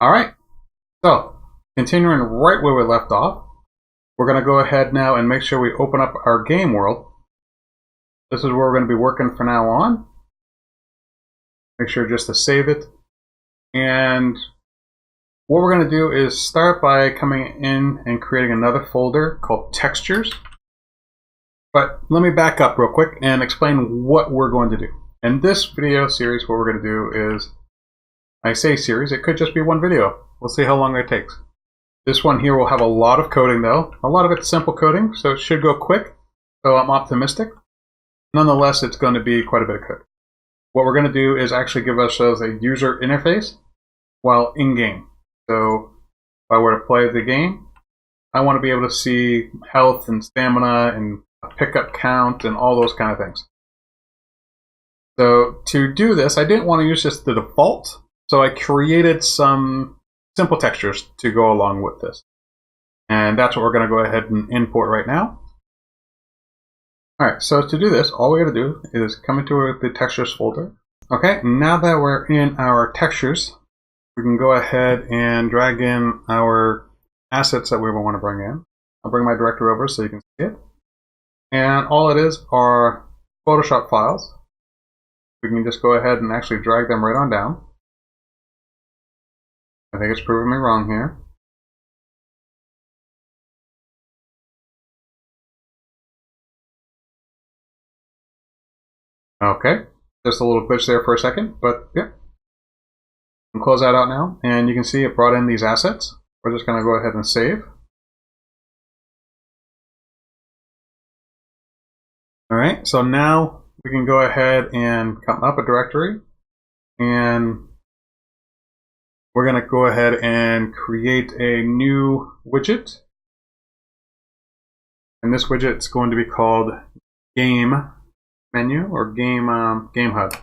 All right, so continuing right where we left off, we're going to go ahead now and make sure we open up our game world. This is where we're going to be working from now on. Make sure just to save it. And what we're going to do is start by coming in and creating another folder called textures. But let me back up real quick and explain what we're going to do. In this video series, what we're going to do is, I say series, it could just be one video. We'll see how long it takes. This one here will have a lot of coding though. A lot of it's simple coding, so it should go quick. So I'm optimistic. Nonetheless, it's going to be quite a bit of code. What we're going to do is actually give ourselves a user interface while in-game. So if I were to play the game, I want to be able to see health and stamina and pickup count and all those kind of things. So to do this, I didn't want to use just the default. So I created some simple textures to go along with this. And that's what we're going to go ahead and import right now. Alright, so to do this, all we got to do is come into the textures folder. Okay, now that we're in our textures, we can go ahead and drag in our assets that we want to bring in. I'll bring my directory over so you can see it. And all it is are Photoshop files. We can just go ahead and actually drag them right on down. I think it's proving me wrong here. Okay, just a little glitch there for a second, but yeah. I'll close that out now, and you can see it brought in these assets. We're just going to go ahead and save. Alright, so now we can go ahead and come up a directory, and we're going to go ahead and create a new widget. And this widget is going to be called Game Menu or Game HUD.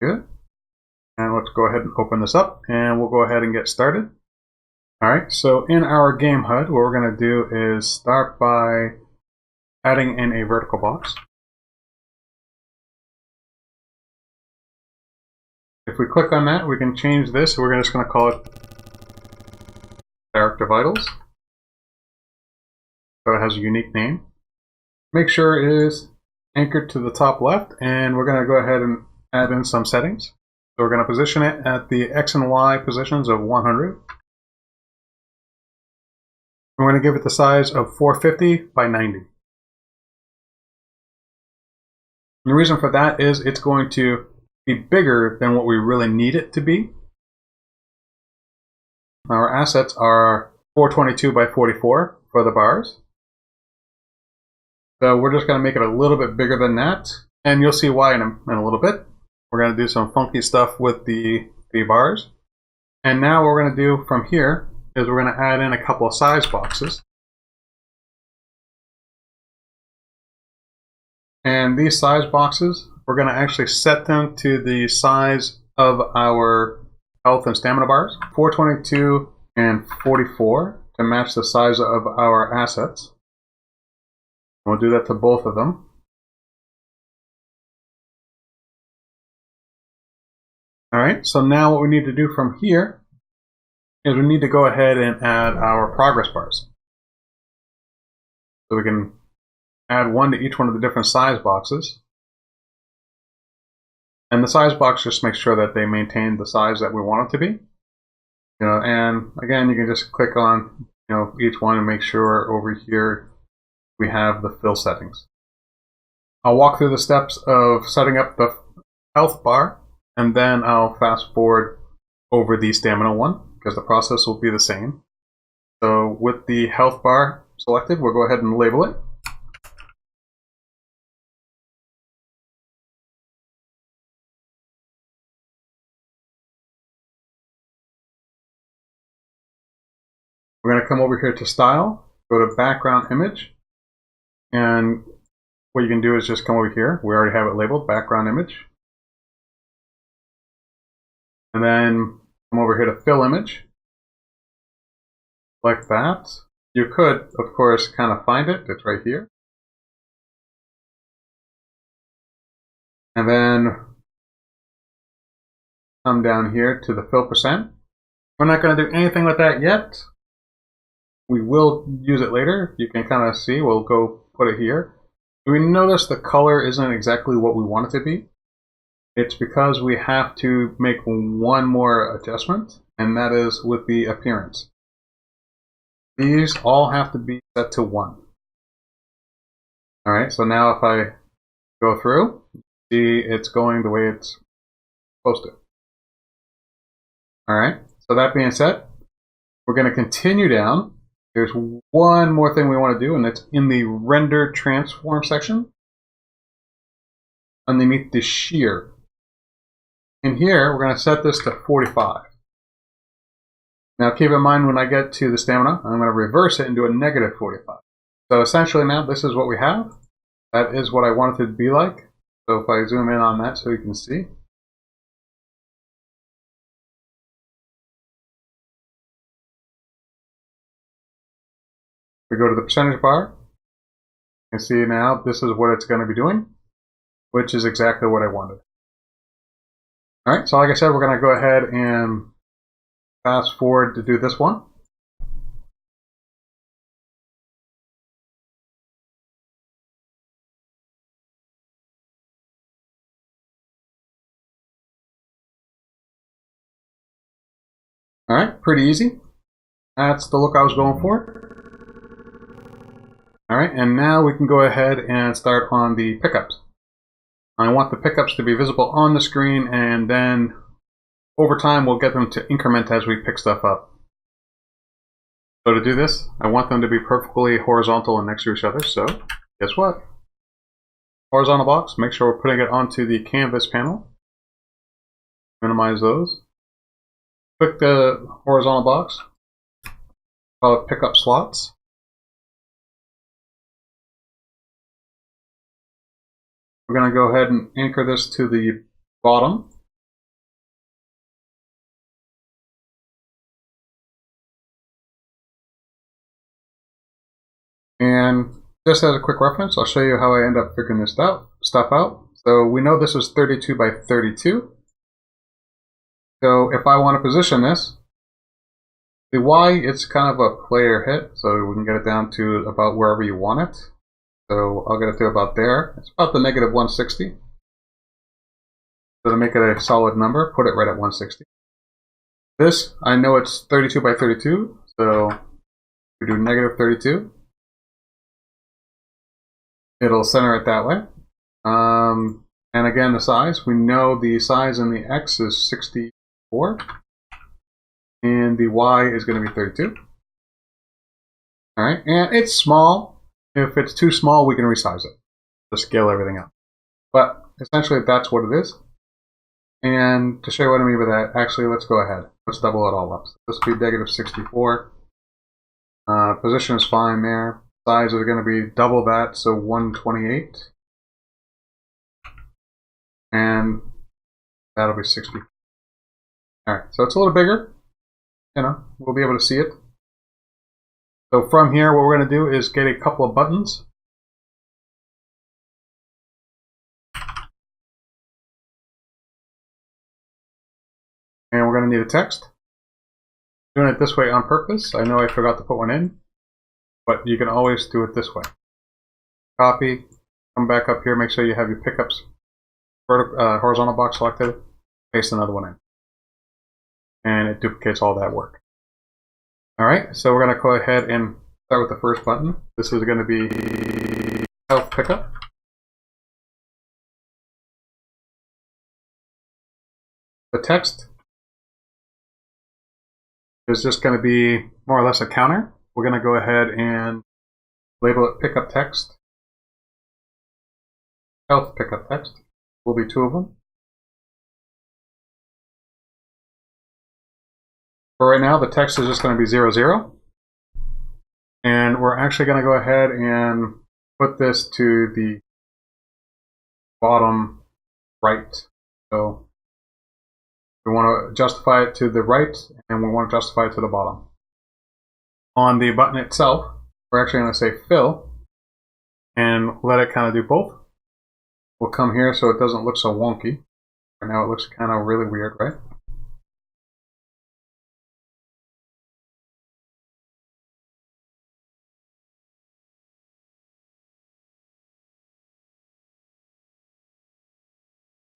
Good. And let's go ahead and open this up, and we'll go ahead and get started. Alright, so in our Game HUD, what we're going to do is start by adding in a vertical box. If we click on that, we can change this. We're just going to call it Character Vitals. So it has a unique name. Make sure it is anchored to the top left, and we're going to go ahead and add in some settings. So we're going to position it at the X and Y positions of 100. We're going to give it the size of 450 by 90. And the reason for that is it's going to be bigger than what we really need it to be. Our assets are 422 by 44 for the bars. So we're just going to make it a little bit bigger than that, and you'll see why in a little bit. We're going to do some funky stuff with the bars. And now what we're going to do from here is we're going to add in a couple of size boxes. And these size boxes, we're going to actually set them to the size of our health and stamina bars, 422 and 44, to match the size of our assets. We'll do that to both of them. Alright, so now what we need to do from here is we need to go ahead and add our progress bars. So we can add one to each one of the different size boxes. And the size box just makes sure that they maintain the size that we want it to be. You know, and again, you can just click on each one and make sure over here we have the fill settings. I'll walk through the steps of setting up the health bar, and then I'll fast forward over the stamina one, because the process will be the same. So with the health bar selected, we'll go ahead and label it. We're going to come over here to Style, go to Background Image, and what you can do is just come over here. We already have it labeled, Background Image. And then come over here to Fill Image, like that. You could, of course, kind of find it. It's right here. And then come down here to the fill percent. We're not going to do anything with that yet. We will use it later. You can kind of see, we'll go put it here. We notice the color isn't exactly what we want it to be. It's because we have to make one more adjustment, and that is with the appearance. These all have to be set to 1. Alright, so now if I go through, see it's going the way it's supposed to. Alright, so that being said, we're going to continue down. There's one more thing we want to do, and it's in the render transform section underneath the shear. In here, we're going to set this to 45. Now keep in mind when I get to the stamina, I'm going to reverse it and do a negative 45. So essentially now this is what we have. That is what I want it to be like. So if I zoom in on that so you can see. We go to the percentage bar. You can see now this is what it's going to be doing, which is exactly what I wanted. Alright, so like I said, we're going to go ahead and fast forward to do this one. Alright, pretty easy. That's the look I was going for. Alright, and now we can go ahead and start on the pickups. I want the pickups to be visible on the screen, and then over time we'll get them to increment as we pick stuff up. So to do this, I want them to be perfectly horizontal and next to each other, so guess what? Horizontal box, make sure we're putting it onto the canvas panel. Minimize those. Click the horizontal box, call it pickup slots. We're going to go ahead and anchor this to the bottom. And just as a quick reference, I'll show you how I end up figuring this stuff out. So we know this is 32 by 32. So if I want to position this, the Y, it's kind of a player hit, so we can get it down to about wherever you want it. So I'll get it to about there. It's about the negative 160. So to make it a solid number, put it right at 160. This, I know it's 32 by 32, so we do negative 32. It'll center it that way. And again, the size, we know the size in the X is 64. And the Y is going to be 32. Alright, and it's small. If it's too small, we can resize it to scale everything up. But essentially, that's what it is. And to show you what I mean by that, actually, let's go ahead. Let's double it all up. So this will be negative 64. Position is fine there. Size is going to be double that, so 128. And that'll be 60. Alright, so it's a little bigger. You know, we'll be able to see it. So from here, what we're going to do is get a couple of buttons. And we're going to need a text. Doing it this way on purpose. I know I forgot to put one in, but you can always do it this way. Copy, come back up here, make sure you have your pickups horizontal box selected, paste another one in. And it duplicates all that work. Alright, so we're going to go ahead and start with the first button. This is going to be health pickup. The text is just going to be more or less a counter. We're going to go ahead and label it pickup text. Health pickup text will be 2 of them. For right now, the text is just going to be 00. And we're actually going to go ahead and put this to the bottom right. So we want to justify it to the right, and we want to justify it to the bottom. On the button itself, we're actually going to say fill, and let it kind of do both. We'll come here so it doesn't look so wonky. Right now it looks kind of really weird, right?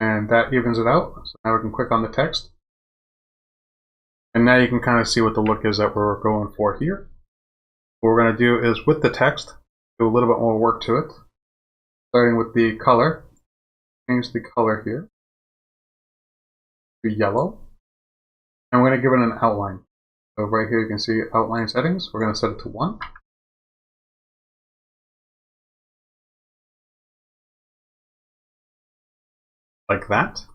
And that evens it out. So now we can click on the text. And now you can kind of see what the look is that we're going for here. What we're going to do is with the text, do a little bit more work to it. Starting with the color. Change the color here to yellow. And we're going to give it an outline. So right here you can see outline settings. We're going to set it to 1. Like that.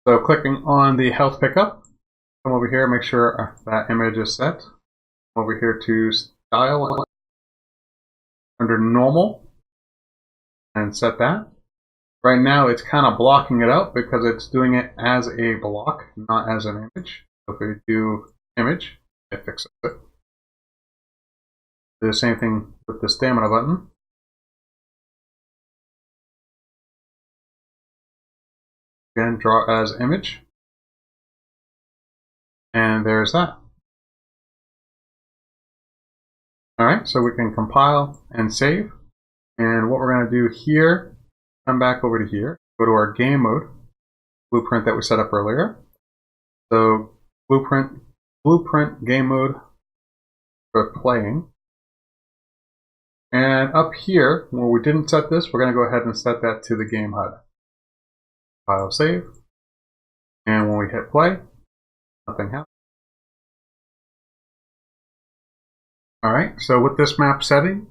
So clicking on the health pickup, come over here, make sure that image is set. Come over here to style under normal and set that. Right now it's kind of blocking it out because it's doing it as a block, not as an image. So if we do image, it fixes it. Do the same thing with the stamina button. Again, draw as image. And there's that. Alright, so we can compile and save. And what we're going to do here, come back over to here, go to our game mode blueprint that we set up earlier. So blueprint game mode for playing. And up here, where we didn't set this, we're going to go ahead and set that to the game HUD. File save. And when we hit play, nothing happens. Alright, so with this map setting,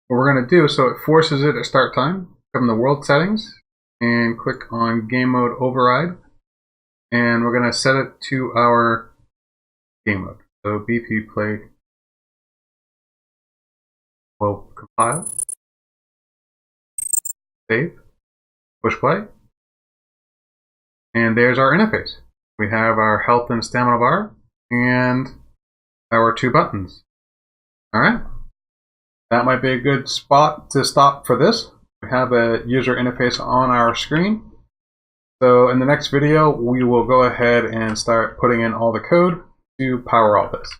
what we're going to do, so it forces it at start time, come to world settings, and click on game mode override, and we're going to set it to our game mode. So BP play will compile, save, push play, and there's our interface. We have our health and stamina bar, and our 2 buttons. Alright, that might be a good spot to stop for this. We have a user interface on our screen. So in the next video, we will go ahead and start putting in all the code to power all this.